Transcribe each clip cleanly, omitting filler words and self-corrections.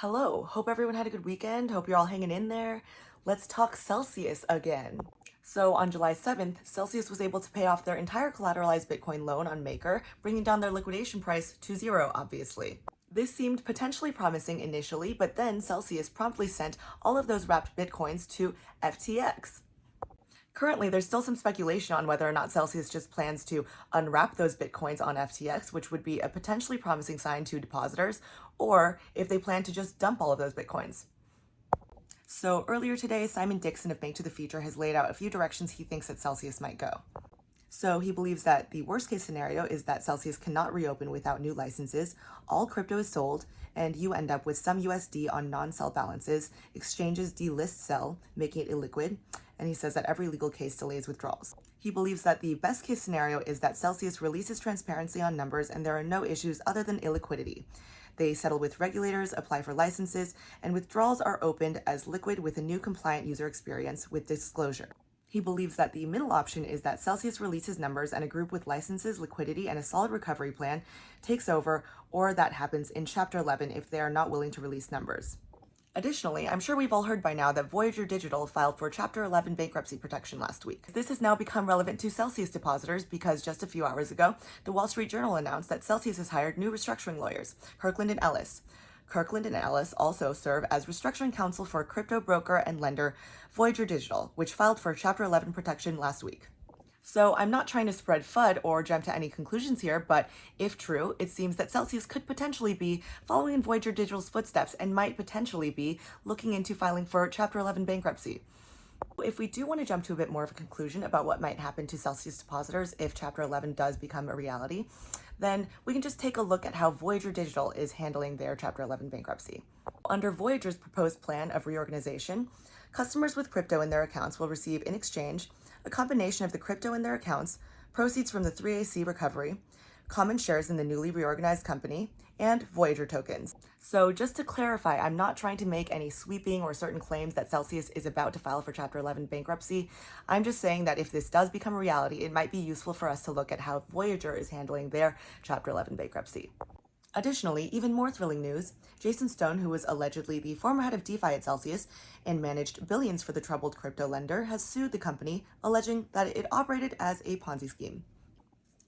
Hello, hope everyone had a good weekend. Hope you're all hanging in there. Let's talk Celsius again. So on July 7th, Celsius was able to pay off their entire collateralized Bitcoin loan on Maker, bringing down their liquidation price to zero, obviously. This seemed potentially promising initially, but then Celsius promptly sent all of those wrapped Bitcoins to FTX. Currently, there's still some speculation on whether or not Celsius just plans to unwrap those Bitcoins on FTX, which would be a potentially promising sign to depositors, or if they plan to just dump all of those Bitcoins. So earlier today, Simon Dixon of Bank to the Future has laid out a few directions he thinks that Celsius might go. So he believes that the worst case scenario is that Celsius cannot reopen without new licenses, all crypto is sold, and you end up with some USD on non-sell balances, exchanges delist sell, making it illiquid, and he says that every legal case delays withdrawals. He believes that the best case scenario is that Celsius releases transparency on numbers and there are no issues other than illiquidity. They settle with regulators, apply for licenses, and withdrawals are opened as liquid with a new compliant user experience with disclosure. He believes that the middle option is that Celsius releases numbers and a group with licenses, liquidity, and a solid recovery plan takes over, or that happens in Chapter 11 if they are not willing to release numbers. Additionally, I'm sure we've all heard by now that Voyager Digital filed for Chapter 11 bankruptcy protection last week. This has now become relevant to Celsius depositors because just a few hours ago, the Wall Street Journal announced that Celsius has hired new restructuring lawyers, Kirkland and Ellis. Kirkland and Ellis also serve as restructuring counsel for crypto broker and lender Voyager Digital, which filed for Chapter 11 protection last week. So I'm not trying to spread FUD or jump to any conclusions here, but if true, it seems that Celsius could potentially be following in Voyager Digital's footsteps and might potentially be looking into filing for Chapter 11 bankruptcy. If we do want to jump to a bit more of a conclusion about what might happen to Celsius depositors if Chapter 11 does become a reality, then we can just take a look at how Voyager Digital is handling their Chapter 11 bankruptcy. Under Voyager's proposed plan of reorganization, customers with crypto in their accounts will receive in exchange a combination of the crypto in their accounts, proceeds from the 3AC recovery, common shares in the newly reorganized company, and Voyager tokens. So just to clarify, I'm not trying to make any sweeping or certain claims that Celsius is about to file for Chapter 11 bankruptcy. I'm just saying that if this does become a reality, it might be useful for us to look at how Voyager is handling their Chapter 11 bankruptcy. Additionally, even more thrilling news, Jason Stone, who was allegedly the former head of DeFi at Celsius and managed billions for the troubled crypto lender, has sued the company, alleging that it operated as a Ponzi scheme.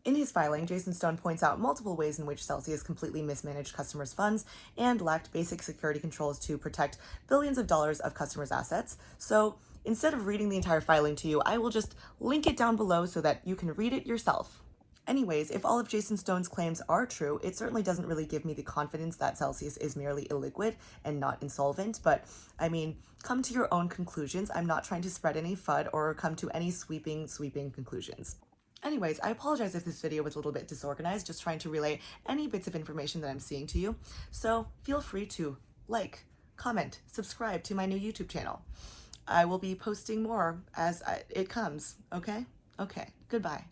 In his filing, Jason Stone points out multiple ways in which Celsius completely mismanaged customers' funds and lacked basic security controls to protect billions of dollars of customers' assets. So instead of reading the entire filing to you, I will just link it down below so that you can read it yourself. Anyways, if all of Jason Stone's claims are true, it certainly doesn't really give me the confidence that Celsius is merely illiquid and not insolvent, but I mean, come to your own conclusions. I'm not trying to spread any FUD or come to any sweeping conclusions. Anyways, I apologize if this video was a little bit disorganized, just trying to relay any bits of information that I'm seeing to you. So feel free to like, comment, subscribe to my new YouTube channel. I will be posting more as it comes, okay? Okay, goodbye.